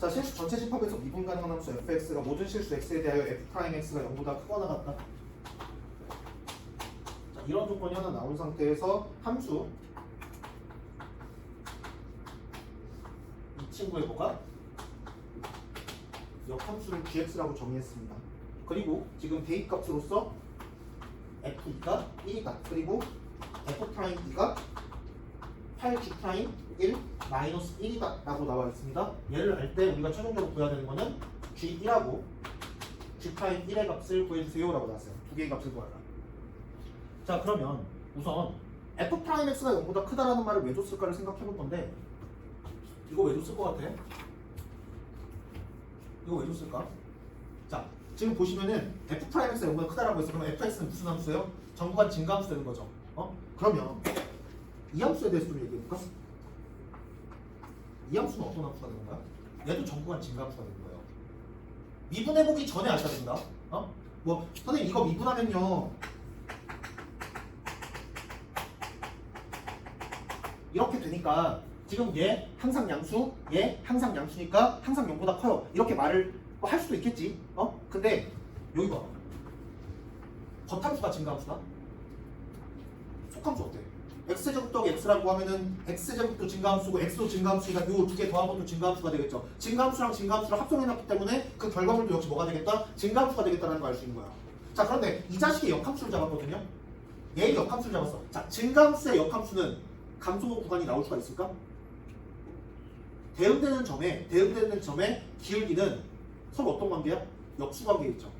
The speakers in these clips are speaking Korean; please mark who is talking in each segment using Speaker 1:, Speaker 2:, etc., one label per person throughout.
Speaker 1: 자, 실수 전체 집합에서 미분 가능한 함수 fx가 모든 실수 x에 대하여 f'x가 0보다 크거나 같다. 자, 이런 조건이 하나 나온 상태에서 함수 이 친구의 뭐가? 역함수를 gx라고 정의했습니다. 그리고 지금 대입값으로서 f2가 1이다. 그리고 f'E가 8g'1 마이너스 1이다 라고 나와 있습니다. 얘를 알 때 우리가 최종적으로 구해야 되는 거는 g1하고 g'1의 값을 구해주세요 라고 나왔어요. 두 개의 값을 구하라. 자, 그러면 우선 f'x가 0보다 크다라는 말을 왜 줬을까를 생각해 볼 건데, 이거 왜 줬을 것 같아? 이거 왜 줬을까? 자, 지금 보시면은 f'x가 0보다 크다라고 했어. 그럼 fx는 무슨 함수예요? 정구간 증가함수 되는 거죠. 그러면 이 함수에 대해서 좀 얘기해볼까? 이 함수는 어떤 함수가 되는 거야? 얘도 정구간 증가함수가 되는 거예요. 미분해보기 전에 아셔야 된다. 뭐 선생님 이거 미분하면요 이렇게 되니까 지금 얘 항상 양수, 얘 항상 양수니까 항상 0보다 커요. 이렇게 말을 할 수도 있겠지. 근데 여기 봐. 겉함수가 증가함수다. 속함수 어때? x제곱 더하기 x라고 하면은 x제곱도 증가함수고 x도 증가함수니까 요 두 개 더한 것도 증가함수가 되겠죠. 증가함수랑 증가함수를 합성해놨기 때문에 그 결과물도 역시 뭐가 되겠다? 증가함수가 되겠다는 걸 알 수 있는 거야. 자, 그런데 이 자식의 역함수를 잡았거든요. 얘의 역함수를 잡았어. 자, 증가함수의 역함수는 감소 구간이 나올 수가 있을까? 대응되는 점의 기울기는 서로 어떤 관계야? 역수 관계있죠.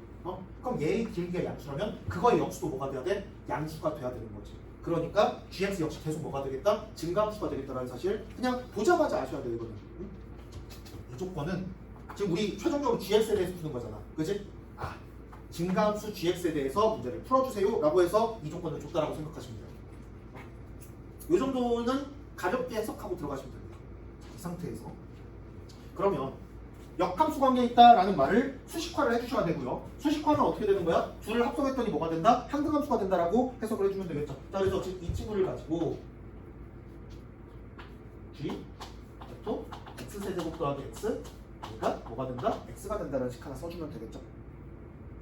Speaker 1: 그럼 얘의 기울기가 양수라면 그거의 역수도 뭐가 돼야 돼? 양수가 돼야 되는 거지. 그러니까 gx 역시 계속 뭐가 되겠다? 증가함수가 되겠다는 사실 그냥 보자마자 아셔야 되거든. 이 조건은 지금 우리 최종적으로 gx에 대해서 푸는 거잖아. 그치? 증가함수 gx에 대해서 문제를 풀어주세요 라고 해서 이 조건을 줬다라고 생각하시면 돼요. 이 정도는 가볍게 해석하고 들어가시면 됩니다. 이 상태에서. 그러면 역함수 관계에 있다라는 말을 수식화를 해주셔야 되고요. 수식화는 어떻게 되는 거야? 둘을 합성했더니 뭐가 된다? 항등함수가 된다라고 해석을 해주면 되겠죠. 자, 그래서 지금 이 친구를 가지고 g, f, x세제곱 더하기 x 그러니까 뭐가 된다? x가 된다라는 식 하나 써주면 되겠죠.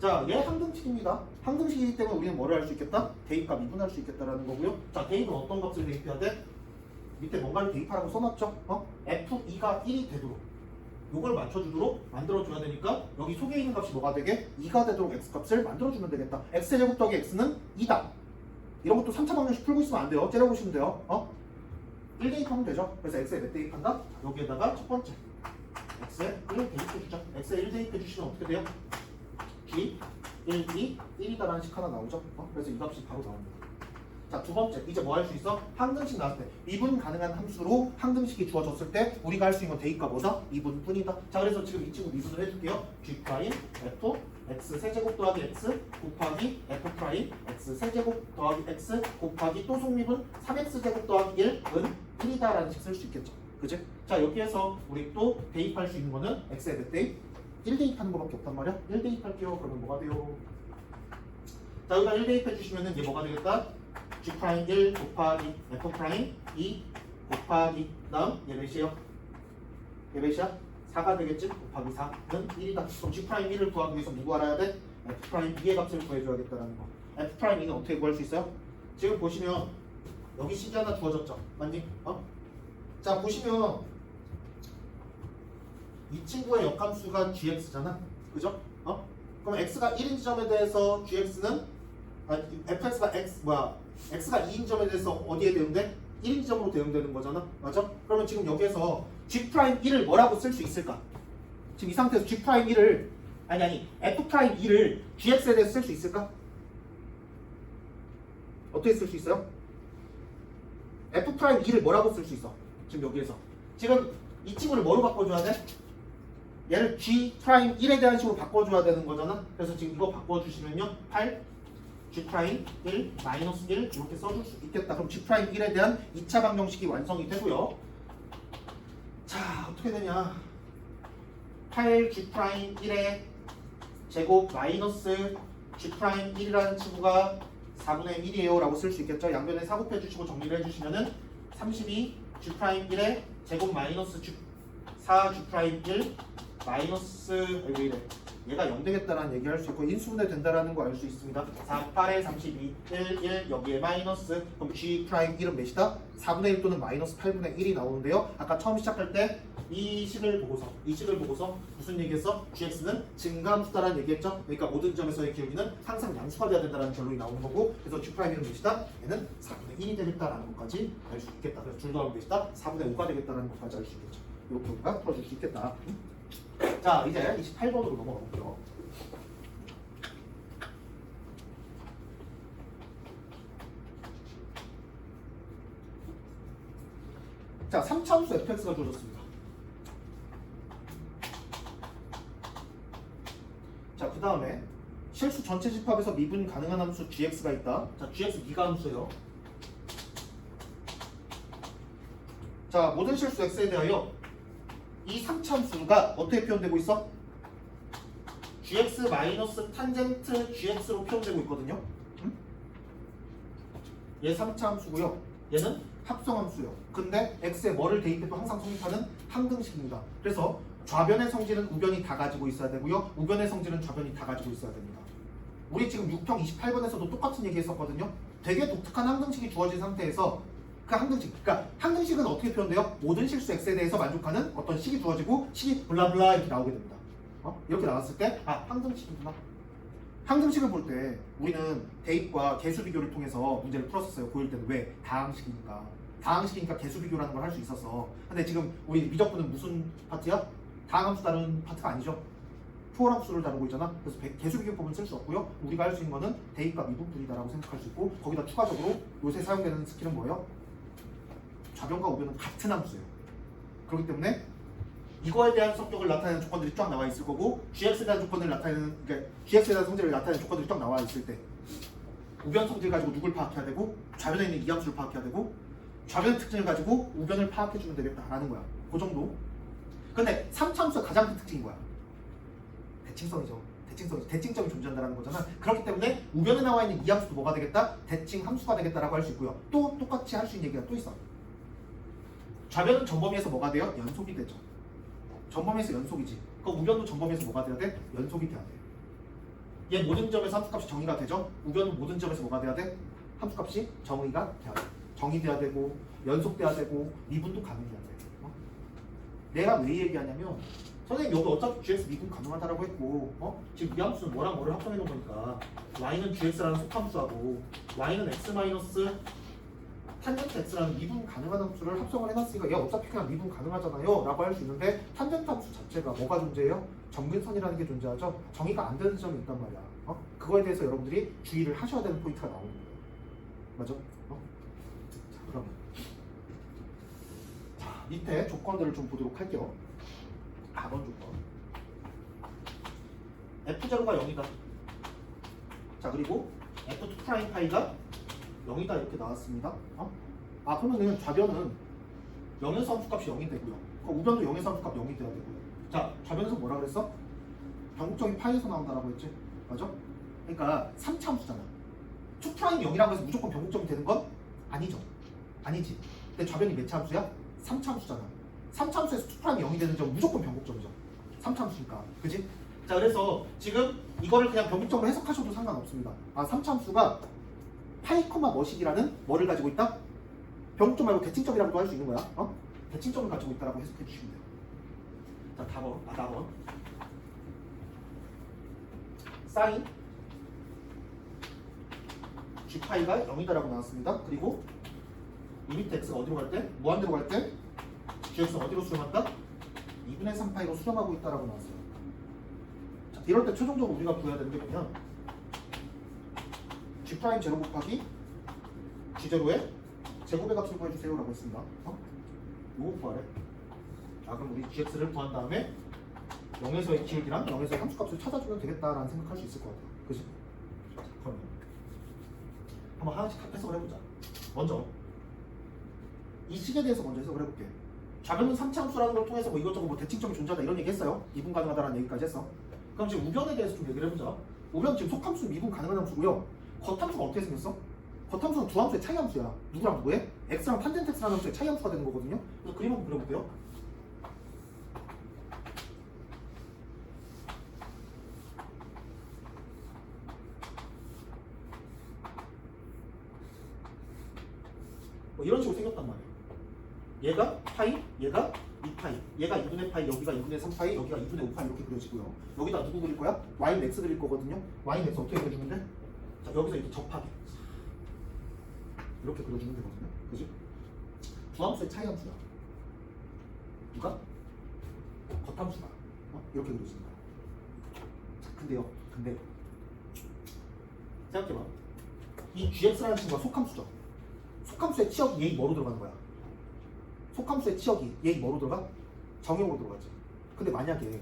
Speaker 1: 자, 얘 항등식입니다. 항등식이기 때문에 우리는 뭐를 할 수 있겠다? 대입값 미분할 수 있겠다라는 거고요. 자, 대입은 어떤 값을 대입해야 돼? 밑에 뭔가를 대입하라고 써놨죠? f2가 1이 되도록 요걸 맞춰주도록 만들어줘야 되니까 여기 속에 있는 값이 뭐가 되게? 2가 되도록 x값을 만들어주면 되겠다. x제곱 더하기 x는 2다. 이런 것도 3차 방정식 풀고 있으면 안 돼요. 째려보시면 돼요. 1 대입하면 되죠. 그래서 x에 몇 대입한다? 여기에다가 첫 번째 x에 1 대입해주자. x에 1 대입해주시면 어떻게 돼요? g 1, 2, 1이다라는 식 하나 나오죠. 그래서 이 값이 바로 나옵니다. 자, 두 번째, 이제 뭐 할 수 있어? 항등식 나왔을 때 미분 가능한 함수로 항등식이 주어졌을 때 우리가 할 수 있는 건 대입값 뭐다? 미분뿐이다. 자, 그래서 지금 이 친구 미분을 해줄게요. g' f x 세제곱 더하기 x 곱하기 f' x 세제곱 더하기 x 곱하기 또 속미분 3x 제곱 더하기 1은 1이다라는 식 쓸 수 있겠죠. 그치? 자, 여기에서 우리 또 대입할 수 있는 거는 x에 몇 대입? 1 대입하는 거밖에 없단 말이야. 1 대입할게요. 그러면 뭐가 돼요? 자, 여기다 1 대입해 주시면은 얘 뭐가 되겠다? g'1 곱하기 f'2 곱하기 다음 얘 몇이에요? 얘 몇이야? 4가 되겠지? 곱하기 4는 1이다. 그럼 g'1을 구하기 위해서 누구 알아야 돼? f'2의 값을 구해줘야겠다라는 거. f'2는 어떻게 구할 수 있어요? 지금 보시면 여기 식이 하나 주어졌죠? 맞니? 자, 보시면 이 친구의 역함수가 gx잖아. 그죠? 그럼 x가 1인 지점에 대해서 gx는 fx가 x가 2인 지점에 대해서 어디에 대응돼? 1인 지점으로 대응되는 거잖아. 맞아? 그러면 지금 여기에서 g'1을 뭐라고 쓸 수 있을까? 지금 이 상태에서 g'1을 f'2를 gx에 대해서 쓸 수 있을까? 어떻게 쓸 수 있어요? f'2를 뭐라고 쓸 수 있어? 지금 여기에서 지금 이 친구를 뭐로 바꿔줘야 돼? 얘를 g'1에 대한 식으로 바꿔줘야 되는 거잖아. 그래서 지금 이거 바꿔주시면요 8 g'1 마이너스 1 이렇게 써줄 수 있겠다. 그럼 g'1에 대한 2차 방정식이 완성이 되고요. 자, 어떻게 되냐? 8g'1의 제곱 마이너스 g'1이라는 친구가 4분의 1이에요 라고 쓸 수 있겠죠. 양변에 4 곱해주시고 정리를 해주시면은 32 g'1의 제곱 마이너스 4G'1 마이너스 왜 이래? 얘가 0 되겠다라는 얘기 할 수 있고 인수분해 된다라는 거 알 수 있습니다. 4, 8에 32, 1 여기에 마이너스 그럼 G'1은 몇이다? 4분의 1 또는 마이너스 8분의 1이 나오는데요. 아까 처음 시작할 때 이 식을 보고서 무슨 얘기했어? GX는 증가함수다라는 얘기했죠. 그러니까 모든 점에서의 기울기는 항상 양수가 돼야 된다는 결론이 나오는 거고 그래서 G'1은 몇이다? 얘는 4분의 1이 되겠다라는 것까지 알 수 있겠다. 그래서 줄 더하면 몇이다? 4분의 5가 되겠다라는 것까지 알 수 있겠죠. 이렇게 우리가 풀어줄 수 있겠다. 자 이제 28번으로 넘어가 볼게요. 자 3차함수 fx가 주어졌습니다. 자 그 다음에 실수 전체 집합에서 미분 가능한 함수 gx가 있다. 자 gx 미가함수예요. 자 모든 실수 x에 대하여 이 3차함수가 어떻게 표현되고 있어? gx 마이너스 탄젠트 gx로 표현되고 있거든요. 얘 3차함수고요. 얘는 합성함수예요. 근데 x에 뭐를 대입해도 항상 성립하는 항등식입니다. 그래서 좌변의 성질은 우변이 다 가지고 있어야 되고요. 우변의 성질은 좌변이 다 가지고 있어야 됩니다. 우리 지금 6평 28번에서도 똑같은 얘기 했었거든요. 되게 독특한 항등식이 주어진 상태에서 그 항등식, 그러니까 항등식은 어떻게 표현돼요? 모든 실수 x에 대해서 만족하는 어떤 식이 주어지고 식이 블라블라 이렇게 나오게 됩니다. 이렇게 나왔을 때 항등식이구나. 항등식을 볼 때 우리는 대입과 개수 비교를 통해서 문제를 풀었었어요. 고1 때는. 왜? 다항식이니까. 다항식이니까 개수 비교라는 걸 할 수 있었어. 근데 지금 우리 미적분은 무슨 파트야? 다항함수 다루는 파트가 아니죠. 푸어함수를 다루고 있잖아. 그래서 개수 비교법은 쓸 수 없고요. 우리가 할 수 있는 거는 대입과 미분풀이다라고 생각할 수 있고 거기다 추가적으로 요새 사용되는 스킬은 뭐예요? 좌변과 우변은 같은 함수예요. 그렇기 때문에 이거에 대한 성격을 나타내는 조건들이 쫙 나와 있을 거고 GX에 대한 조건을 나타내는 그러니까 GX에 대한 성질을 나타내는 조건들이 쫙 나와 있을 때 우변 성질 가지고 누굴 파악해야 되고 좌변에 있는 이 함수를 파악해야 되고 좌변의 특징을 가지고 우변을 파악해 주면 되겠다라는 거야. 그 정도. 근데 3차함수의 가장 큰 특징이 뭐야? 대칭성이죠. 대칭점이 존재한다는 거잖아. 그렇기 때문에 우변에 나와 있는 이 함수도 뭐가 되겠다? 대칭 함수가 되겠다라고 할 수 있고요. 또 똑같이 할 수 있는 얘기가 또 있어. 좌변은 전범위에서 뭐가 돼요? 연속이 되죠. 전범위에서 연속이지. 그럼 우변도 전범위에서 뭐가 돼야 돼? 연속이 돼야 돼. 얘 모든 점에서 함수값이 정의가 되죠. 우변은 모든 점에서 뭐가 돼야 돼? 함수값이 정의가 돼야 돼. 정의돼야 되고 연속돼야 되고 미분도 가능해야 돼. 내가 왜 얘기하냐면 선생님 여기 어차피 GX 미분 가능하다라고 했고 지금 이 함수는 뭐랑 뭐를 합성해 놓은 거니까 y는 GX라는 속함수하고 y는 x 마이너스 탄젠트 x라는 미분 가능한 함수를 합성을 해놨으니까 얘 어차피 그냥 미분 가능하잖아요 라고 할 수 있는데 탄젠트 함수 자체가 뭐가 존재해요? 정근선이라는 게 존재하죠. 정의가 안 되는 점이 있단 말이야. 그거에 대해서 여러분들이 주의를 하셔야 되는 포인트가 나오는 거예요. 맞아? 자 그러면 밑에 조건들을 좀 보도록 할게요. 4번 조건. F0가 0이다. 자 그리고 F2' 파이가 0이다 이렇게 나왔습니다. 그러면은 좌변은 0에서 함수값이 0이 되고요. 우변도 0에서 함수값 0이 돼야 되고요. 자 좌변에서 뭐라 그랬어? 변곡점이 파이에서 나온다라고 했지. 맞아? 그러니까 3차 함수잖아. 2' 0이라고 해서 무조건 변곡점이 되는 건 아니죠. 아니지. 근데 좌변이 몇 차 함수야? 3차 함수잖아. 3차 함수에서 2' 0이 되는 점 무조건 변곡점이죠. 3차 함수니까. 그지? 자 그래서 지금 이거를 그냥 변곡점으로 해석하셔도 상관없습니다. 3차 함수가 파이, 머식이라는 뭐를 가지고 있다? 변곡점 말고 대칭점이라고도 할 수 있는 거야. 대칭점을 가지고 있다라고 해석해 주시면 돼요. 자 4번. 사인 G파이가 0이다라고 나왔습니다. 그리고 리미트 x가 어디로 갈 때? 무한대로 갈 때 gx는 어디로 수렴한다? 2분의 3파이로 수렴하고 있다라고 나왔어요. 자, 이럴 때 최종적으로 우리가 구해야 되는 게 뭐냐? g' 제로 곱하기 g0의 제곱의 값을 구해주세요 라고 했습니다. 요거 구하래. 그럼 우리 gx를 구한 다음에 0에서의 기울기랑 0에서의 함수값을 찾아주면 되겠다라는 생각할 수 있을 것 같아요. 그치? 자, 그러면 한번 하나씩 해석을 해보자. 먼저 이 식에 대해서 먼저 해석을 해볼게. 좌변은 3차 함수라는 걸 통해서 뭐 이것저것 뭐 대칭점이 존재하다 이런 얘기 했어요. 미분 가능하다라는 얘기까지 했어. 그럼 지금 우변에 대해서 좀 얘기를 해보자. 우변 지금 속함수 미분 가능한 함수고요. 겉함수가 어떻게 생겼어? 겉함수는 두 함수의 차이 함수야. 누구랑 누구의? x랑 탄젠트 x라는 함수의 차이 함수가 되는 거거든요. 그래서 그림 한번 그려볼게요. 이런 식으로 생겼단 말이야. 얘가 파이, 얘가 2파이, 얘가 2분의 파이, 여기가 2분의 3파이, 여기가 2분의 5파이 이렇게 그려지고요. 여기다 누구 그릴 거야? y는 x 그릴 거거든요. y는 x 어떻게 그려주면 돼? 자, 여기서 이렇게 접하게 이렇게 그려주면 되거든요. 그지? 두 함수의 차이 함수야. 누가? 겉함수가. 이렇게 그려지는 거야. 자, 근데 생각해봐. 이 gx라는 친구가 속함수죠. 속함수의 치역이 얘 뭐로 들어가는 거야? 속함수의 치역이 얘 뭐로 들어가? 정형으로 들어가지. 근데 만약에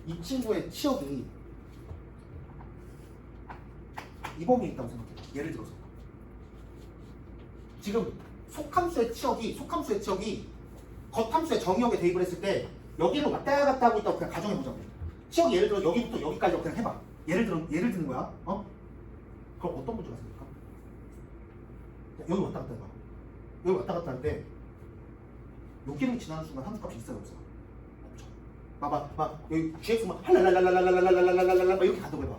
Speaker 1: 이 친구의 치역이 이 범위에 있다고 생각해. 예를 들어서 지금 속함수의 치역이 겉함수의 정의역에 대입을 했을 때 여기를 왔다 갔다 하고 있다고 그냥 가정해보자고. 치역이 예를 들어 여기부터 여기까지 그냥 해봐. 예를 드는 거야. 그럼 어떤 문제가 생길까? 여기 왔다 갔다 해봐. 여기 왔다 갔다 할 때 여기를 지나는 순간 함수값이 있어요, 없어? 없죠. 막 여기 gx만 할랄랄랄랄랄랄랄랄랄랄랄랄 이렇게 간다고 해봐.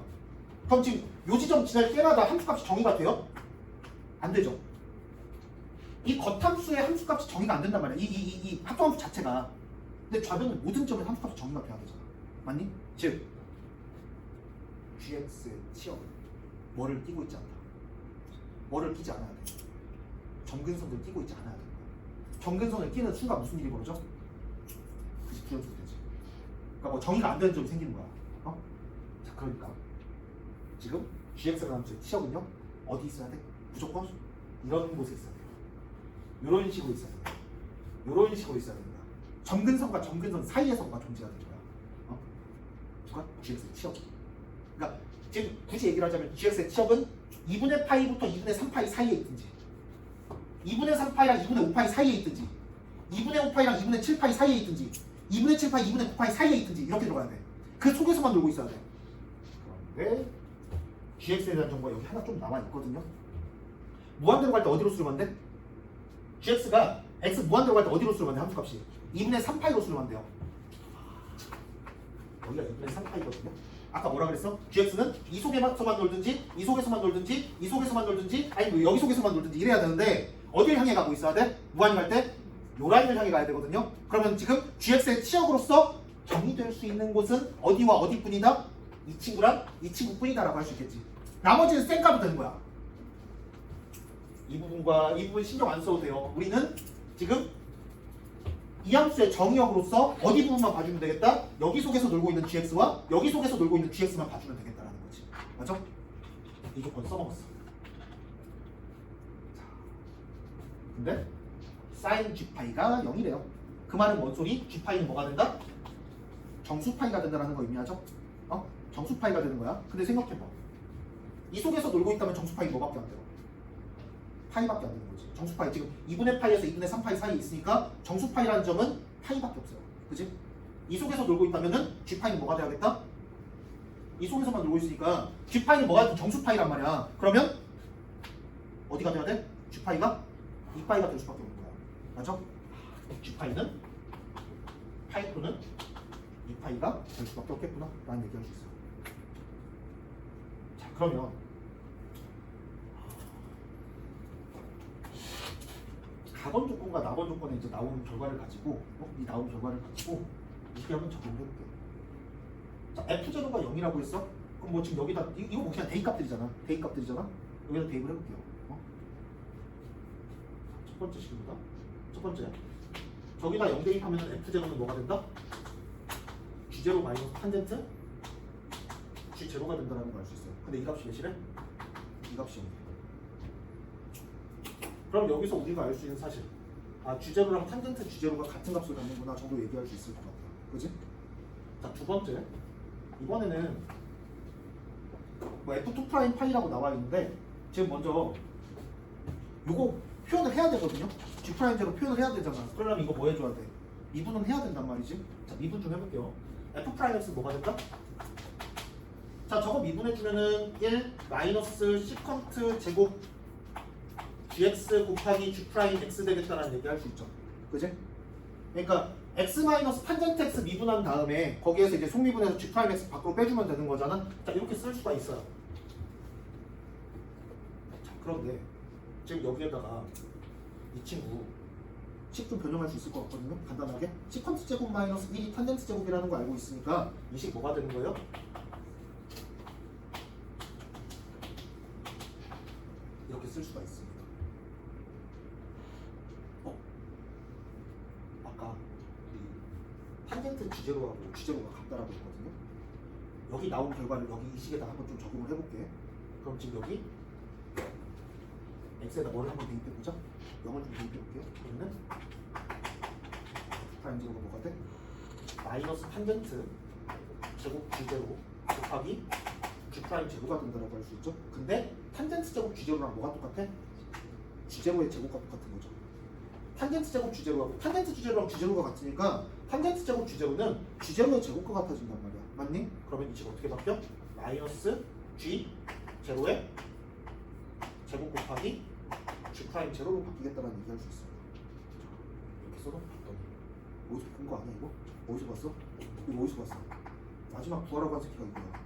Speaker 1: 그럼 지금 요 지점 지날 때마다 함수값이 정의가 돼요? 안 되죠. 이 겉함수의 함수값이 정의가 안 된단 말이야. 이 합성함수 자체가. 근데 좌변은 모든 점에 함수값이 정의가 돼야 되잖아. 맞니? 즉 gx의 치역은 뭐를 끼고 있지 않다. 뭐를 끼지 않아야 돼. 점근선을 끼고 있지 않아야 돼. 점근선을 끼는 순간 무슨 일이 벌어져? 그치, 부연속이 되지. 그러니까 뭐 정의가 안 되는 점이 생기는 거야. 자, 그러니까 지금 gx라는 함수의 치역은요 어디 있어야 돼? 무조건 이런 곳에 있어야 돼. 이런 식으로 있어야 된다. 이런 식으로 있어야 된다. 점근선과 점근선 사이에서가 존재가 되는 거야. 누가? gx의 치역. 그러니까 지금 굳이 얘기를 하자면 gx의 치역은 2분의 파이부터 2분의 3파이 사이에 있든지 2분의 3파이랑 2분의 5파이 사이에 있든지 2분의 5파이랑 2분의 7파이 사이에 있든지 2분의 7파이, 2분의 9파이 사이에 있든지 이렇게 들어가야 돼. 그 속에서만 놀고 있어야 돼. 그런데 gx에 대한 정보가 여기 하나 좀 나와 있거든요. 무한대로 갈 때 어디로 수렴한 돼? gx가 x 무한대로 갈 때 어디로 수렴한 돼? 함수값이 2분의 3파이로 수렴한 대요. 여기가 2분의 3파이거든요. 아까 뭐라 그랬어? gx는 이 속에서만 놀든지 이 속에서만 놀든지 이 속에서만 놀든지 아니 뭐 여기 속에서만 놀든지 이래야 되는데 어디를 향해 가고 있어야 돼? 무한이 갈 때 요 라인을 향해 가야 되거든요. 그러면 지금 gx의 치역으로서 정의될 수 있는 곳은 어디와 어디뿐이다? 이 친구랑 이 친구뿐이다 라고 할 수 있겠지. 나머지는 쌩까도 되는 거야. 이 부분과 이 부분 신경 안 써도 돼요. 우리는 지금 이 함수의 정의역으로서 어디 부분만 봐주면 되겠다? 여기 속에서 놀고 있는 gx와 여기 속에서 놀고 있는 gx만 봐주면 되겠다라는 거지. 맞죠? 이 조건 써먹었어. 자, 근데 sin g파이가 0이래요. 그 말은 뭔 소리? g파이는 뭐가 된다? 정수파이가 된다라는 거 의미하죠? 정수파이가 되는 거야. 근데 생각해봐. 이 속에서 놀고 있다면 정수파이 뭐밖에 안 돼요? 파이밖에 안 되는 거지. 정수파이 지금 2분의 파이에서 2분의 3파이 사이에 있으니까 정수파이라는 점은 파이밖에 없어요. 그치? 이 속에서 놀고 있다면은 g파이는 뭐가 돼야겠다? 이 속에서만 놀고 있으니까 g파이는 뭐가 든 정수파이란 말이야. 그러면 어디가 돼야 돼? g파이가 2파이가 될 수밖에 없는 거야. 맞죠? g파이는 파이 또는 2파이가 될 수밖에 없겠구나 라는 얘기할 수 있어요. 자, 그러면 가번 조건과 나번 조건에 이제 나오는 결과를 가지고 이 나온 결과를 가지고 이렇게 한번 적용을 해볼게요. 자, f0가 0이라고 했어? 그럼 뭐 지금 여기다 이거 뭐 그냥 대입값들이잖아. 여기다 대입을 해볼게요. 첫 번째 식입니다. 첫 번째 저기다 0 대입하면 f0는 뭐가 된다? g0 마이너스 탄젠트 g0가 된다는 걸 알 수 있어요. 근데 이 값이 몇이래? 이 값이 0이에요. 그럼 여기서 우리가 알 수 있는 사실 G0랑 탄젠트 G0가 같은 값을 갖는구나 정도 얘기할 수 있을 것 같아요. 그지? 자, 두 번째 이번에는 뭐 F2 프라임 파이라고 나와 있는데 지금 먼저 요거 표현을 해야 되거든요. G 프라임제로 표현을 해야 되잖아. 그러려면 이거 뭐 해줘야 돼? 미분은 해야 된단 말이지. 자, 미분 좀 해볼게요. F 프라임 X 뭐가 된다? 자, 저거 미분해주면은 1 마이너스 시컨트 제곱 gx 곱하기 g 프라임 x 되겠다라는 얘기 할 수 있죠. 그지? 그러니까 x 마이너스 탄젠트 x 미분한 다음에 거기에서 이제 속미분해서 g 프라임 x 밖으로 빼주면 되는 거잖아. 자, 이렇게 쓸 수가 있어요. 자, 그런데 지금 여기에다가 이 친구 식 좀 변형할 수 있을 것 같거든요. 간단하게 시퀀스 제곱 마이너스 1이 탄젠트 제곱이라는 거 알고 있으니까 이 식 뭐가 되는 거예요? 이렇게 쓸 수가 있습니다. 아까 이 탄젠트 주제로하고 주제로가 같다라고 했거든요. 여기 나온 결과를 여기 이 식에다 한번 좀 적용을 해볼게. 그럼 지금 여기 x에다 뭐를 한번 대입해보자. 0을 좀 대입해볼게요. 그러면 프라임 제곱은 뭐가 돼? 마이너스 탄젠트 제곱 주제로 곱하기 g 프라임 제로가 된다라고 할 수 있죠. 근데 탄젠트 제곱 주제로랑 뭐가 똑같아? 주제로의 제곱과 똑같은 거죠. 탄젠트 제곱 주제로하고 탄젠트 주제로랑 주제로가 같으니까 탄젠트 제곱 주제로는 주제로의 제곱과 같아진단 말이야. 맞니? 그러면 이 식 어떻게 바뀌어? 마이너스 g 제로의 제곱 곱하기 g 프라임 제로로 바뀌겠다라는 얘기할 수 있습니다. 이렇게 써도 봤더니 어디서 본 거 아니야 이거? 어디서 봤어? 이거 어디서 봤어? 마지막 구하라고 한 새끼가 이거야.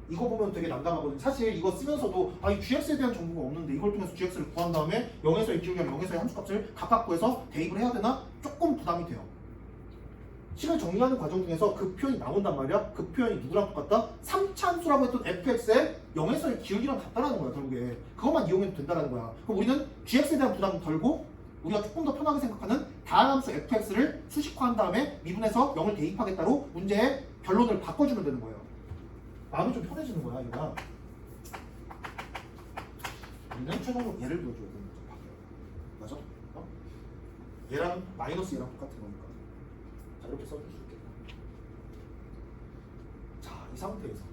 Speaker 1: 이거 보면 되게 난감하거든. 사실 이거 쓰면서도 이 gx에 대한 정보가 없는데 이걸 통해서 gx를 구한 다음에 0에서의 기울기랑 0에서의 함수값을 각각 구해서 대입을 해야 되나? 조금 부담이 돼요. 식을 정리하는 과정 중에서 그 표현이 나온단 말이야. 그 표현이 누구랑 똑같다? 3차 함수라고 했던 fx의 0에서의 기울기랑 같다라는 거야. 결국에 그것만 이용해도 된다는 거야. 그럼 우리는 gx에 대한 부담을 덜고 우리가 조금 더 편하게 생각하는 다한 함수 fx를 수식화한 다음에 미분해서 0을 대입하겠다로 문제의 결론을 바꿔주면 되는 거예요. 마음이 좀 편해지는 거야, 얘가. 우리는 최종적으로 얘를 그려줘야 되는 거죠. 맞아? 얘랑 마이너스 얘랑 똑같은 거니까. 자, 이렇게 써줄 수 있겠다. 자, 이 상태에서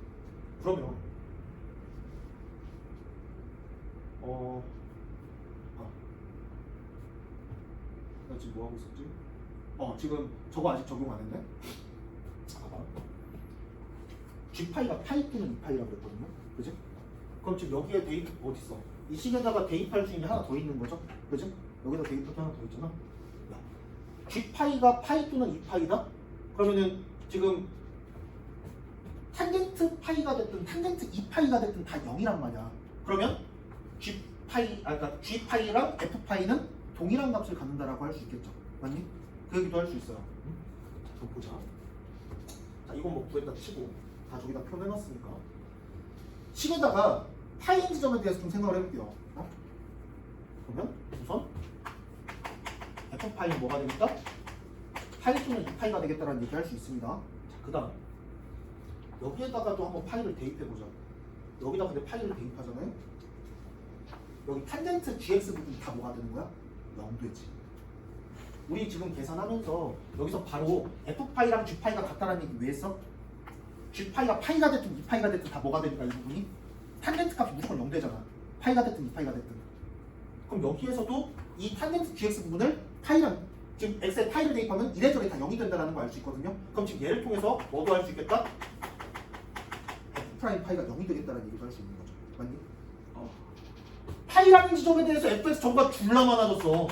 Speaker 1: 그러면 나 지금 뭐 하고 있었지? 지금 저거 아직 적용 안 했네? 봐봐. G파이가 파이 또는 2파이라고 그랬거든요. 그지? 그럼 지금 여기에 대입 어디 있어? 이 식에다가 대입할 수 있는 게 하나 더 있는 거죠? 그지? 여기다 대입할 게 하나 더 있잖아. G파이가 파이 또는 2파이다? 그러면은 지금 탄젠트 파이가 됐든 탄젠트 2파이가 됐든 다 0이란 말이야. 그러면 그러니까 G파이랑 F파이는 동일한 값을 갖는다라고 할 수 있겠죠. 맞니? 그 얘기도 할 수 있어요. 자, 그럼 보자. 자, 이건 뭐 구했다 치고 다 저기다 표현해놨으니까 식에다가 파이 지점에 대해서 좀 생각을 해볼게요. 그러면 우선 F파이는 뭐가 되겠다? 파이 또는 2파이가 되겠다라는 얘기 할 수 있습니다. 자, 그 다음 여기에다가도 한번 파이를 대입해보자. 여기다 근데 파이를 대입하잖아요. 여기 탄젠트 gx 부분이 다 뭐가 되는 거야? 0되지. 우리 지금 계산하면서 여기서 바로 f파이랑 g파이가 같다라는 얘기 왜 했어? g파이가 파이가 됐든 2파이가 됐든 다 뭐가 되니까 이 부분이 탄젠트 값이 무조건 0 되잖아. 파이가 됐든 2파이가 됐든. 그럼 여기에서도 이 탄젠트 gx 부분을 파이랑 지금 x에 파이를 대입하면 이래저래 다 0이 된다는 걸 알 수 있거든요. 그럼 지금 얘를 통해서 뭐도 할 수 있겠다? f' 파이가 0이 되겠다는 얘기도 할 수 있는 거죠. 맞니? 파이라는 지점에 대해서 fx 정보가 졸라 많아졌어.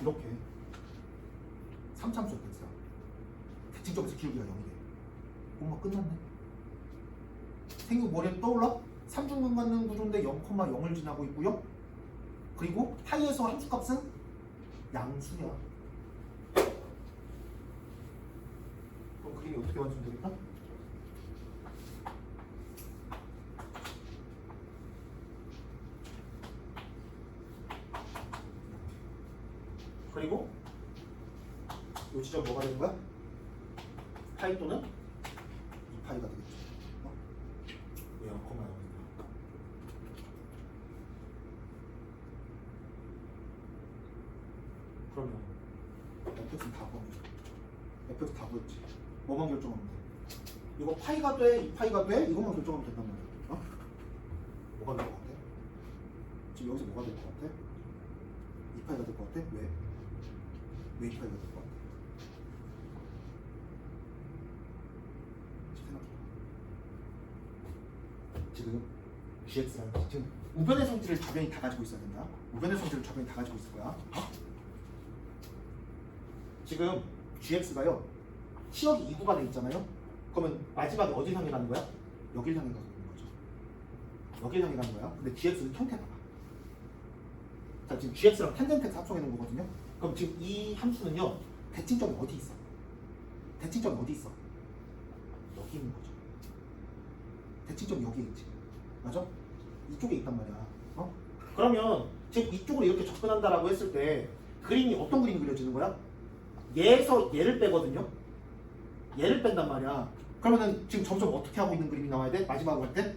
Speaker 1: 이렇게 3참수 fx야. 대칭점에서 기울기가 0이 돼. 엄마 끝났네. 생긴 머리에 떠올라? 삼중근 갖는 구조인데 0,0을 지나고 있고요. 그리고 파이에서 함수값은 양수야. 그럼 그림이 어떻게 완성되겠다? 그리고 이 지점 뭐가 되는 거야? 파이 또는 2파이가 되겠죠. 왜 0,0이야? 그러면 fx는 다 구하면 fx 다 구했지. 뭐만 결정하면 돼? 이거 파이가 돼, 2파이가 돼? 이것만 결정하면 된단 말이야. 뭐가 될 것 같아? 지금 여기서 뭐가 될 것 같아? 2파이가 될 것 같아? 왜? 왜 2파이가 될 것 같아? 생각해. 지금 gx라는 지금 우변의 성질을 좌변이 다 가지고 있어야 된다. 우변의 성질을 좌변이 다 가지고 있을 거야. 지금 gx가요 치역이 2구가 돼 있잖아요. 그러면 마지막에 어딜 향해 가는 거야? 여길 향해 가는 거죠. 여길 향해 가는 거야. 근데 gx는 형태 봐봐. 자, 지금 gx랑 탄젠트 합성해 놓은 거거든요. 그럼 지금 이 함수는요, 대칭점이 어디 있어? 대칭점이 어디 있어? 여기 있는 거죠. 대칭점이 여기에 있지. 맞아? 이쪽에 있단 말이야. 어? 그러면 지금 이쪽으로 이렇게 접근한다라고 했을 때 그림이 어떤 그림이 그려지는 거야? 얘에서 얘를 빼거든요. 얘를 뺀단 말이야. 그러면은 지금 점점 어떻게 하고 있는 그림이 나와야 돼? 마지막으로 할 때?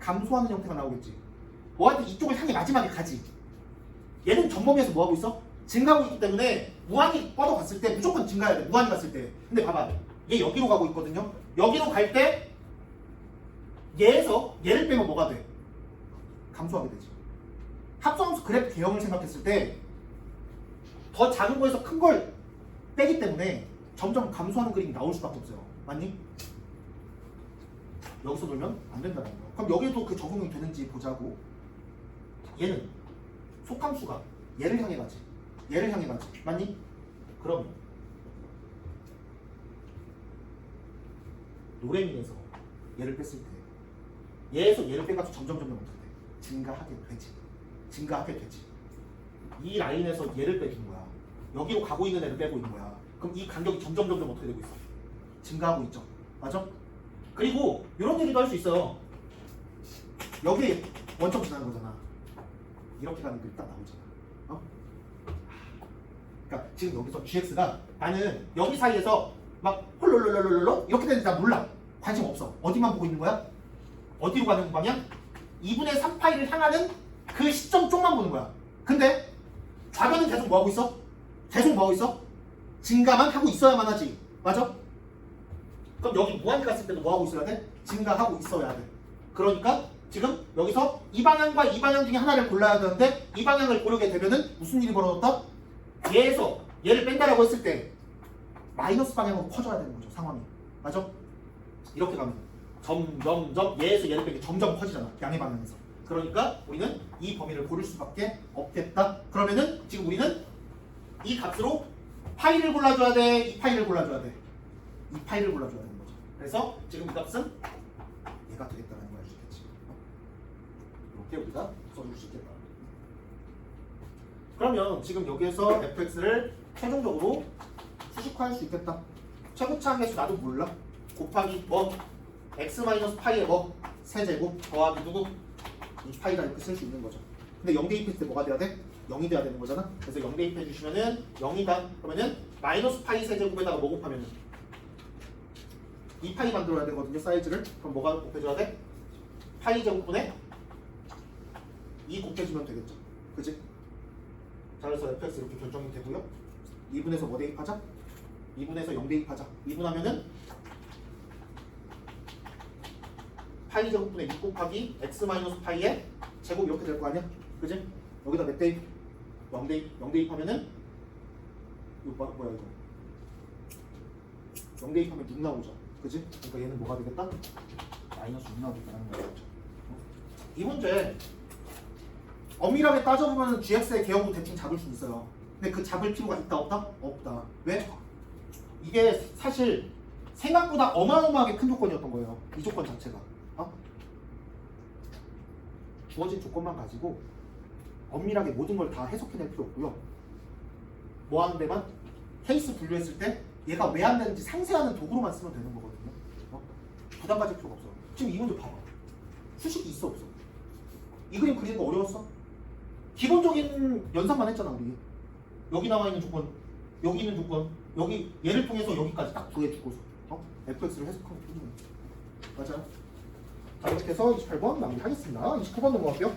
Speaker 1: 감소하는 형태가 나오겠지. 뭐하든 이쪽을 향해 마지막에 가지. 얘는 전범위에서 뭐하고 있어? 증가하고 있기 때문에 무한히 뻗어갔을 때 무조건 증가해야 돼. 무한히 갔을 때. 근데 봐봐. 얘 여기로 가고 있거든요. 여기로 갈 때 얘에서 얘를 빼면 뭐가 돼? 감소하게 되지. 합성함수 그래프 개형을 생각했을 때 더 작은 거에서 큰 걸 빼기 때문에 점점 감소하는 그림이 나올 수밖에 없어요. 맞니? 여기서 놀면 안 된다는 거야. 그럼 여기도 그 적용이 되는지 보자고. 얘는 속함수가 얘를 향해 가지. 얘를 향해 가지. 맞니? 그러면 노래민에서 얘를 뺐을 때 얘에서 얘를 빼가지고 점점 어떻게 돼? 증가하게 되지. 증가하게 되지. 이 라인에서 얘를 빼준 거야. 여기로 가고 있는 애를 빼고 있는 거야. 그럼 이 간격이 점점 어떻게 되고 있어? 증가하고 있죠. 맞아? 그리고 이런 얘기도 할 수 있어요. 여기 원점 지나는 거잖아. 이렇게 가는 게 일단 나오잖아. 어? 그러니까 지금 여기서 gx가 나는 여기 사이에서 막 홀롤롤롤롤 이렇게 되는지 나 몰라. 관심 없어. 어디만 보고 있는 거야? 어디로 가는 방향? 2분의 3파이를 향하는 그 시점 쪽만 보는 거야. 근데 좌변은 계속 뭐하고 있어? 계속 뭐하고 있어? 증가만 하고 있어야만 하지. 맞아? 그럼 여기 무한히 갔을 때도 뭐하고 있어야 돼? 증가하고 있어야 돼. 그러니까 지금 여기서 이 방향과 이 방향 중에 하나를 골라야 되는데 이 방향을 고르게 되면은 무슨 일이 벌어졌다? 얘에서 얘를 뺀다라고 했을 때 마이너스 방향으로 커져야 되는 거죠. 상황이. 맞아? 이렇게 가면 점점 얘에서 얘를 빼기 점점 커지잖아. 양의 방향에서. 그러니까 우리는 이 범위를 고를 수밖에 없겠다. 그러면은 지금 우리는 이 값으로 파이를 골라줘야 돼? 이 파이를 골라줘야 돼? 이 파이를 골라줘야 되는 거죠. 그래서 지금 이 값은 얘가 되겠다는 걸 알 수 있겠지. 이렇게 우리가 써줄 수 있겠다. 그러면 지금 여기에서 fx를 최종적으로 수식화할 수 있겠다. 최고차 항계수 나도 몰라. 곱하기 뭐 x-파이의 뭐 세제곱 더하기 누구? 이 파이가 이렇게 쓸 수 있는 거죠. 근데 0 대입했을 때 뭐가 돼야 돼? 0이 돼야 되는 거잖아. 그래서 0 대입해 주시면은 0이다. 그러면은 마이너스 파이 세제곱에다가 뭐 곱하면은 이 파이 만들어야 되거든요. 사이즈를. 그럼 뭐가 곱해줘야 돼? 파이 제곱분에 2 곱해주면 되겠죠. 그치? 자, 그래서 fx 이렇게 결정이 되고요. 2분에서 뭐 대입하자? 2분에서 0 대입하자. 2분 하면은 파이 제곱분의 6 곱하기 x-파이의 제곱 이렇게 될 거 아니야? 그지? 여기다 몇 대입? 0 대입. 0 대입하면은 이거 뭐야 이거? 0 대입하면 6 나오죠. 그지? 그러니까 얘는 뭐가 되겠다? 마이너스 6 나오겠다는 거죠. 이 문제 엄밀하게 따져보면 gx의 개형도 대충 잡을 수 있어요. 근데 그 잡을 필요가 있다 없다? 없다. 왜? 이게 사실 생각보다 어마어마하게 큰 조건이었던 거예요. 이 조건 자체가. 주어진 조건만 가지고 엄밀하게 모든 걸 다 해석해낼 필요 없고요. 뭐 하는 데만 케이스 분류했을 때 얘가 왜 안 되는지 상세하는 도구로만 쓰면 되는 거거든요. 부담 가질 필요가 없어. 지금 이 문제 봐봐. 수식이 있어 없어? 이 그림 그리는 거 어려웠어? 기본적인 연산만 했잖아 우리. 여기 나와 있는 조건, 여기 있는 조건, 여기 얘를 통해서 여기까지 딱 구해주고서 fx를 해석하면 되는 거야. 맞아요? 자, 이렇게 해서 28번 마무리하겠습니다. 29번 넘어갈게요.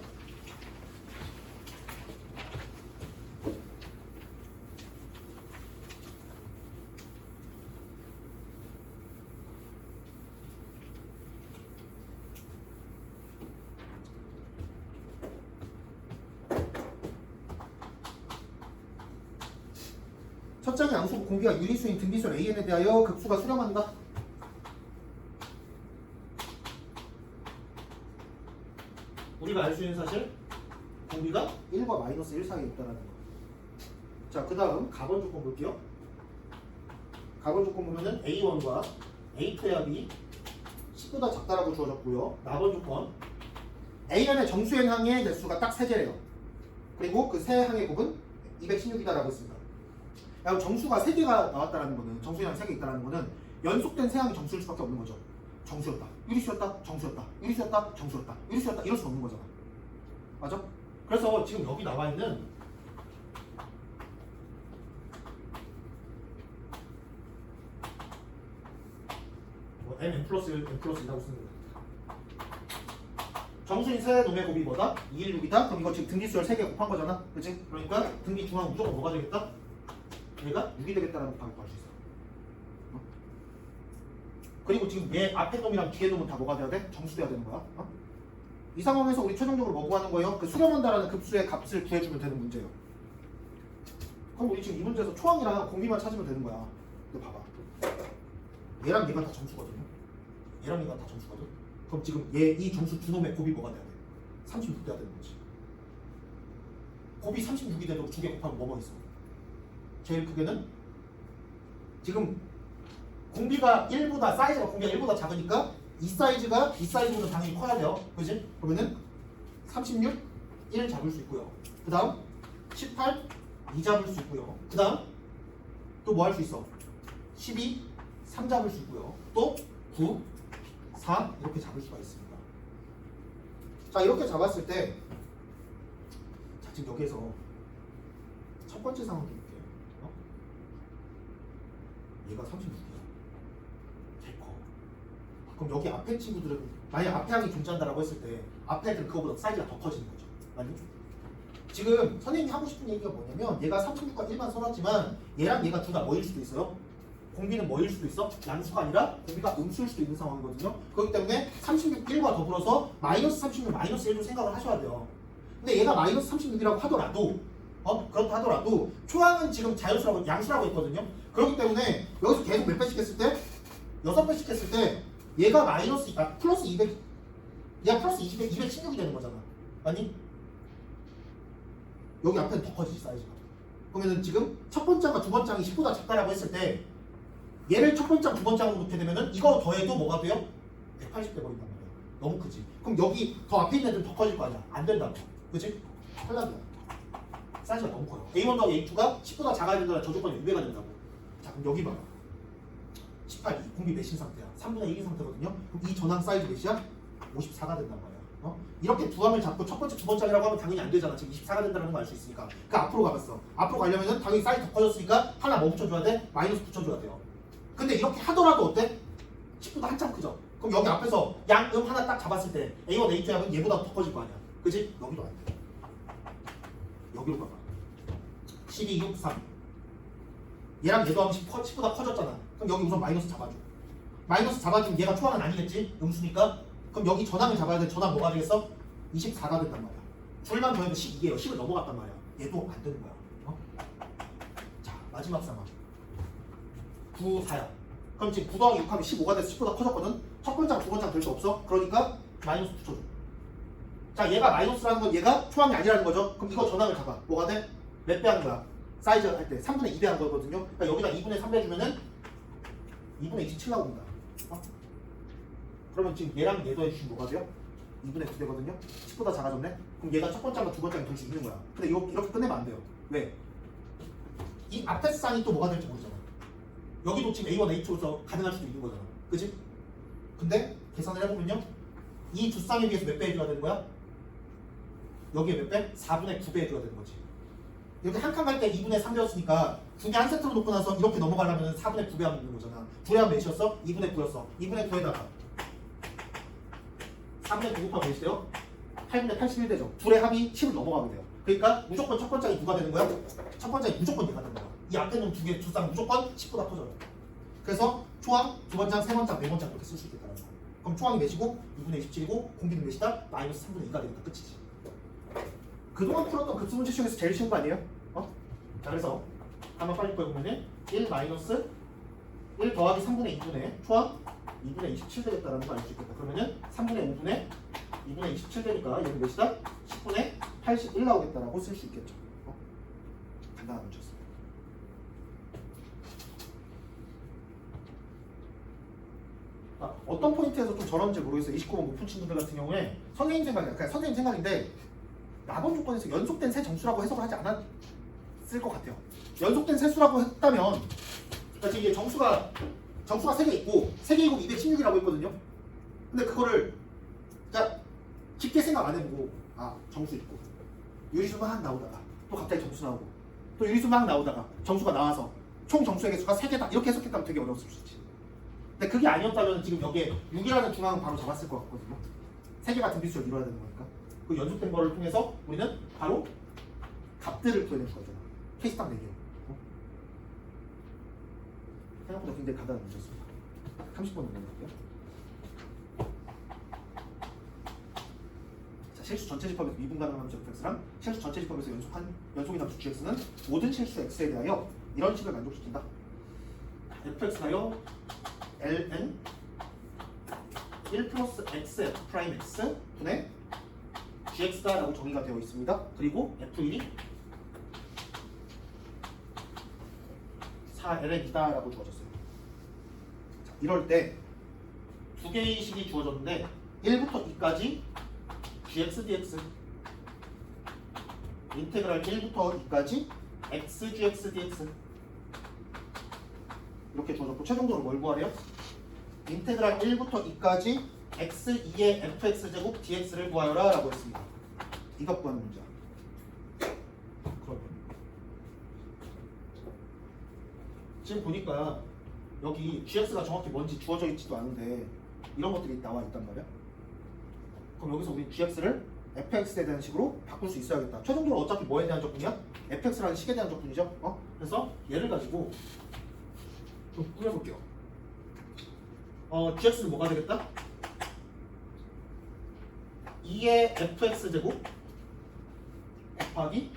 Speaker 1: 첫 장의 양수부 공비가 유리수인 등비설 AN에 대하여 극수가 수렴한다. 우리가 알 수 있는 사실 공비가 1과 마이너스 1 사이에 있다는 거. 자, 그 다음 가번 조건 볼게요. 가번 조건 보면은 A1과 A2의 합이 10보다 작다라고 주어졌고요. 나번 조건 AN의 정수행 항의 개수가 딱 3개래요. 그리고 그 세 항의 곱은 216이다라고 했습니다. 그럼 정수가 3개가 나왔다라는 거는 정수량 3개 있다라는 거는 연속된 세 항이 정수일 수밖에 없는 거죠. 정수였다, 유리수였다, 정수였다, 유리수였다, 정수였다, 유리수였다 이럴 수 없는 거잖아. 맞아? 그래서 지금 여기 나와 있는 n 플러스 1, n 플러스 2라고 쓰는 거야. 정수인 세 놈의 곱이 뭐다? 216이다? 그럼 이거 지금 등기수열 3개 곱한 거잖아. 그치? 그러니까 등기 중앙 무조건 뭐가 되겠다? 얘가 6이 되겠다라는 거 바로 구할 수 있어. 그리고 지금 얘 앞에 놈이랑 뒤에 놈은 다 뭐가 돼야 돼? 정수돼야 되는 거야. 이 상황에서 우리 최종적으로 뭐 구하는 거예요? 그 수렴한다라는 급수의 값을 구해주면 되는 문제예요. 그럼 우리 지금 이 문제에서 초항이랑 공비만 찾으면 되는 거야. 근데 봐봐. 얘랑 얘가 다 정수거든요. 얘랑 얘가 다 정수거든. 그럼 지금 얘 이 정수 두 놈의 곱이 뭐가 돼야 돼? 36 돼야 되는 거지. 곱이 36이 돼도 두 개 곱하면 뭐뭐 있어? 제일 크게는 지금 공비가 1보다 사이즈가 공비가 1보다 작으니까 이 사이즈가 이 사이즈보다 당연히 커야 돼요. 그지? 그러면은 36, 1 잡을 수 있고요. 그 다음 18, 2 잡을 수 있고요. 그 다음 또 뭐 할 수 있어? 12, 3 잡을 수 있고요. 또 9, 4 이렇게 잡을 수가 있습니다. 자 이렇게 잡았을 때 자, 지금 여기에서 첫 번째 상황 볼게요. 얘가 36이야. 개 커. 그럼 여기 앞에 친구들은 만약 앞에 항이 존재한다라고 했을 때 앞에 애들은 그거보다 사이즈가 더 커지는 거죠. 아니? 지금 선생님이 하고 싶은 얘기가 뭐냐면 얘가 36과 1만 써놨지만 얘랑 얘가 둘 다 뭐일 수도 있어요? 공비는 뭐일 수도 있어? 양수가 아니라 공비가 음수일 수도 있는 상황이거든요. 그렇기 때문에 36, 1과 더불어서 마이너스 36, 마이너스 1도 생각을 하셔야 돼요. 근데 얘가 마이너스 36이라고 하더라도 그렇다 하더라도 초항은 지금 자연수라고 양수라고 했거든요. 그렇기 때문에 여기서 계속 몇 배씩 했을 때 6배씩 했을 때 얘가 마이너스 플러스 200 얘가 플러스 216이 되는 거잖아. 아니? 여기 앞에는 더 커지지 사이즈가. 그러면은 지금 첫 번째가 두 번째이 10보다 작다라고 했을 때 얘를 첫 번째, 두 번째로 놓게 되면은 이거 더해도 뭐가 돼요? 180 돼버린단 말이야. 너무 크지. 그럼 여기 더 앞에 있는 애들은 더 커질 거 아니야. 안 된다고. 그치? 탈락이야. 사이즈가 너무 커요. A1 더하기 A2가 10보다 작아야 된다는 저 조건이 6배가 된다고. 자 그럼 여기 봐봐. 18, 공비 몇인 상태야? 3분의 1인 상태거든요. 그럼 이 전항 사이즈 몇이야? 54가 된단 말이야. 이렇게 두 함을 잡고 첫 번째, 두 번째라고 하면 당연히 안 되잖아. 지금 24가 된다는 걸 알 수 있으니까. 그러니까 앞으로 가봤어. 앞으로 가려면은 당연히 사이즈 더 커졌으니까 하나 뭐 붙여줘야 돼? 마이너스 붙여줘야 돼요. 근데 이렇게 하더라도 어때? 10보다 한참 크죠? 그럼 여기 앞에서 양, 하나 딱 잡았을 때 A1, A2 하면 얘보다 더 커질 거 아니야. 그치? 여기도 안 돼. 여기로 가봐. 12, 6, 3. 얘랑 얘도 하면 10보다 커졌잖아. 그럼 여기 우선 마이너스 잡아줘. 마이너스 잡아주면 얘가 초항은 아니겠지? 음수니까. 그럼 여기 전항을 잡아야 돼. 전항 뭐가 되겠어? 24가 된단 말이야. 줄만 더해도 12예요. 10을 넘어갔단 말이야. 얘도 안 되는 거야. 자, 마지막 상황. 9, 4야. 그럼 지금 9 더하기 6 하면 15가 돼서 10보다 커졌거든? 첫 번째랑 두 번째랑 될 수 없어? 그러니까 마이너스 붙여줘. 자, 얘가 마이너스라는 건 얘가 초항이 아니라는 거죠? 그럼 이거 전항을 잡아. 뭐가 돼? 몇 배 하는 거야? 사이즈 할 때 3분의 2배 한 거거든요? 그러니까 여기다 2분의 3배 해주면은 2분의 27 나옵니다. 그러면 지금 얘랑 얘도 해주시면 뭐가 돼요? 2분의 9배거든요? 10보다 작아졌네? 그럼 얘가 첫 번째랑 두 번째랑 될 수 있는 거야. 근데 이렇게 끝내면 안 돼요. 왜? 이 앞에 쌍이 또 뭐가 될지 모르잖아. 여기도 지금 A1, A2에서 가능할 수도 있는 거잖아. 그치? 근데 계산을 해보면요. 이 두 쌍에 비해서 몇 배 해줘야 되는 거야? 여기에 몇 배? 4분의 9배 해줘야 되는 거지. 이렇게 한 칸 갈 때 2분의 3배였으니까 두 개 한 세트로 놓고 나서 이렇게 넘어가려면 4분의 9배 하면 되는 거잖아. 둘에 하면 몇이었어? 2분의 9였어. 2분의 9에다가 3분의 9 곱하면 몇이돼요? 8분의 81되죠. 둘의 합이 10을 넘어가게 돼요. 그러니까 무조건 첫 번째가 누가 되는 거야? 첫 번째가 무조건 얘가 되는 거야. 이 앞에 놈 두 쌍 무조건 10보다 커져요. 그래서 초항, 두 번장, 세 번장, 네 번장 이렇게 쓸 수 있겠다는 거야. 그럼 초항이 몇이고 2분의 27이고 공비는 몇이다? 마이너스 3분의 2가 되니까 끝이지. 그동안 풀었던 급수 문제 중에서 제일 쉬운 거 아니에요? 자 그래서 한번 빨리 보면은 1 마이너스 1 더하기 3분의 2분의 초항 2분의 27 되겠다라는 거 알 수 있겠다. 그러면은 3분의 5분의 2분의 27 되니까 얘는 몇이다? 10분의 81 나오겠다라고 쓸 수 있겠죠. 간단한 문제였습니다. 어떤 포인트에서 좀 저런지 모르겠어요. 29번 못 푼 친구들 같은 경우에 선생님 생각이야. 그냥 선생님 생각인데 마법 조건에서 연속된 세 정수라고 해석을 하지 않았을 것 같아요. 연속된 세 수라고 했다면 그러니까 지금 이게 정수가 3개 있고 3개 곱 216이라고 했거든요. 근데 그거를 자 깊게 생각 안 해보고 정수 있고 유리수 막 나오다가 또 갑자기 정수 나오고 또 유리수 막 나오다가 정수가 나와서 총 정수의 개수가 3개다 이렇게 해석했다면 되게 어려웠을 수 있지. 근데 그게 아니었다면 지금 여기에 6이라는 중앙은 바로 잡았을 것 같거든요. 3개 같은 비수를 이뤄야 되는 거니까 그 연속된 거를 통해서 우리는 바로 값들을 구해낼 수가 있잖아. 케이스당 4개. 생각보다 굉장히 간단한 문제였습니다. 30번 넘어갈게요. 자, 실수 전체 집합에서 미분 가능한 함수 fx랑 실수 전체 집합에서 연속인 함수 gx는 모든 실수 x에 대하여 이런 식을 만족시킨다. fx가요 ln 1 플러스 x f 프라임 x 분의 gx다 라고 정의가 되어 있습니다. 그리고 f1이 4ln이다 라고 주어졌어요. 자, 이럴 때 두 개의 식이 주어졌는데 1부터 2까지 gx dx 인테그랄 1부터 2까지 x gx dx 이렇게 주어졌고 최종적으로 뭘 구하래요? 인테그랄 1부터 2까지 x2의 fx제곱 dx를 구하여라 라고 했습니다. 이것 구하는 문제야. 그러면 지금 보니까 여기 gx가 정확히 뭔지 주어져 있지도 않은데 이런 것들이 나와 있단 말이야. 그럼 여기서 우리 gx를 fx에 대한 식으로 바꿀 수 있어야겠다. 최종적으로 어차피 뭐에 대한 적분이야? fx라는 식에 대한 적분이죠. 그래서 얘를 가지고 좀 꾸며볼게요. gx는 뭐가 되겠다? 2의 fx제곱 곱하기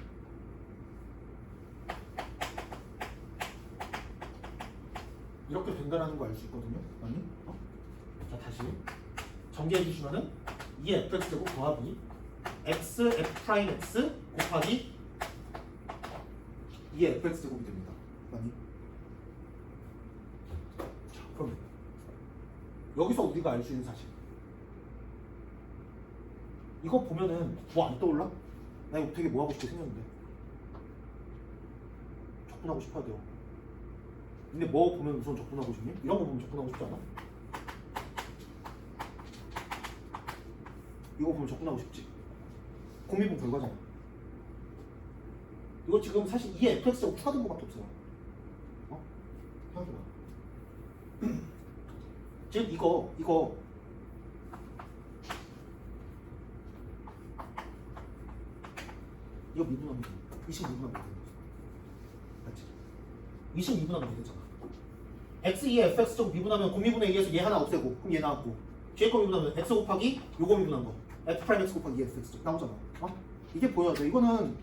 Speaker 1: 이렇게 된다는 거 알 수 있거든요. 아니? 자, 다시 정리해 주시면은 2의 fx제곱 더하기 x f 프라임 x 곱하기 2의 fx제곱이 됩니다. 아니? 자, 그럼 여기서 우리가 알 수 있는 사실 이거 보면은 뭐 안 떠올라? 나 이거 되게 뭐 하고 싶게 생겼는데 접근하고 싶어야 돼요. 근데 뭐 보면 우선 접근하고 싶니? 이런 거 보면 접근하고 싶지 않아? 이거 보면 접근하고 싶지? 공미분 결과잖아. 이거 지금 사실 2의 fx하고 추가된 거밖에 없어요. 생각해봐. 지금 이거 미분하면 돼. 22분하면 돼. 맞지? 22분하면 되잖아. x2의 fx제곱 미분하면 곱미분의 2에서 얘 하나 없애고 그럼 얘 나왔고 뒤에 거 미분하면 x 곱하기 요거 미분한 거 f 프라임 x 곱하기 2 fx제곱 나오잖아. 이게 보여야 돼. 이거는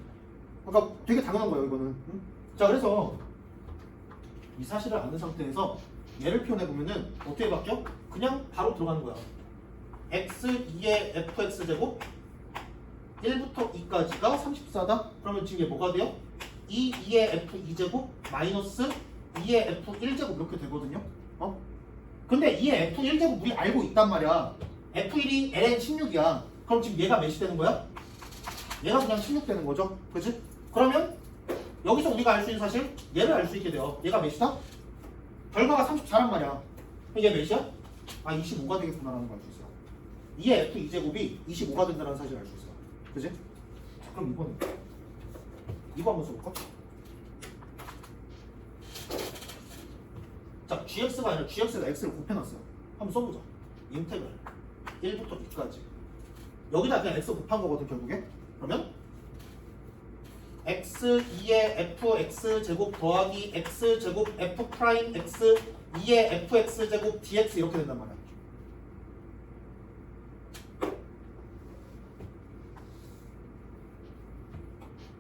Speaker 1: 그러니까 되게 당연한 거예요. 이거는. 응? 자, 그래서 이 사실을 아는 상태에서 얘를 표현해 보면은 어떻게 바뀌어? 그냥 바로 들어가는 거야. x2의 fx제곱 1부터 2까지가 34다? 그러면 지금 얘 뭐가 돼요? 2의 f2제곱 마이너스 2의 f1제곱 이렇게 되거든요. 근데 2의 f1제곱 우리 알고 있단 말이야. f1이 ln 16이야. 그럼 지금 얘가 몇이 되는 거야? 얘가 그냥 16 되는 거죠. 그치? 그러면 여기서 우리가 알 수 있는 사실 얘를 알 수 있게 돼요. 얘가 몇이다? 결과가 34란 말이야. 그럼 얘 몇이야? 25가 되겠구나라는 걸 알 수 있어요. 2의 f2제곱이 25가 된다는 사실을 알 수 있어요. 그지? 자, 그럼 이거 한번 써볼까? 자, gx가 아니라 gx에다 x를 곱해놨어요. 한번 써보자. 인테그랄 1부터 2까지 여기다 그냥 x 곱한 거거든 결국에. 그러면 x2의 fx제곱 더하기 x제곱 f 프라임 x 2의 fx제곱 dx 이렇게 된단 말이야.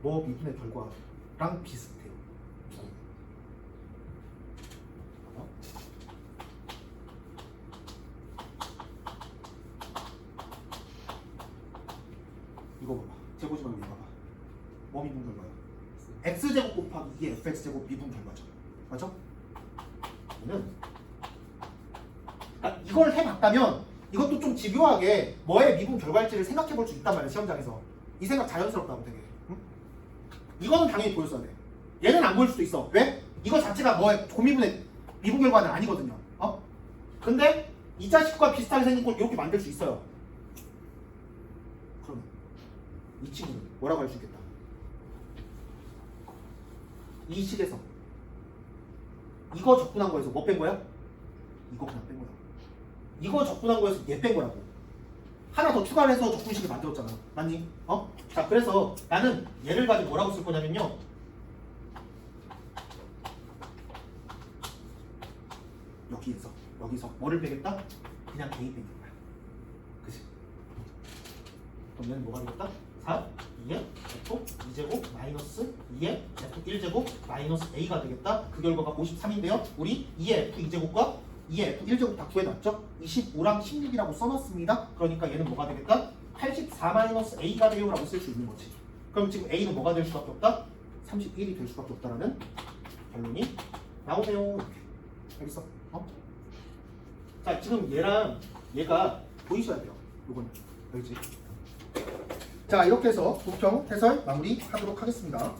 Speaker 1: 뭐 미분의 결과랑 비슷해요. 이거 봐봐. 재보지 말고 이거 봐봐. 뭐 미분 결과야? x제곱 곱하기 2의 fx제곱 미분 결과죠. 맞죠? 이걸 해봤다면 이것도 좀 집요하게 뭐의 미분 결과일지를 생각해 볼 수 있단 말이야. 시험장에서. 이 생각 자연스럽다고 되게. 응? 이거는 당연히 보였어야 돼. 얘는 안 보일 수도 있어. 왜? 이거 자체가 뭐의 고미분의 미분 결과는 아니거든요. 근데 이 자식과 비슷하게 생긴 걸 이렇게 만들 수 있어요. 그러면 이 친구는 뭐라고 할 수 있겠다. 이 식에서 이거 접근한 거에서 뭐 뺀 거야? 이거 그냥 뺀 거야. 이거 접근한 거에서 얘 뺀 거라고. 하나 더 추가를 해서 접근식을 만들었잖아. 맞니? 자, 그래서 나는 얘를 가지고 뭐라고 쓸 거냐면요. 여기서 뭐를 빼겠다? 그냥 개인 빼는 거야. 그치? 그럼 얘는 뭐가 되겠다? 4, 2의 F 2제곱 마이너스 2의 F 1제곱 마이너스 A가 되겠다. 그 결과가 53인데요. 우리 2의 F 2제곱과 2의 F 1제곱 다 구해놨죠? 25랑 16이라고 써놨습니다. 그러니까 얘는 뭐가 되겠다? 84 마이너스 A가 돼요 라고 쓸 수 있는 거지. 그럼 지금 A는 뭐가 될 수밖에 없다? 31이 될 수밖에 없다라는 결론이 나오네요. 이렇게. 알겠어? 자, 지금 얘랑 얘가 보이셔야 돼요. 요거는 알지? 자, 이렇게 해서 부평 해설 마무리하도록 하겠습니다.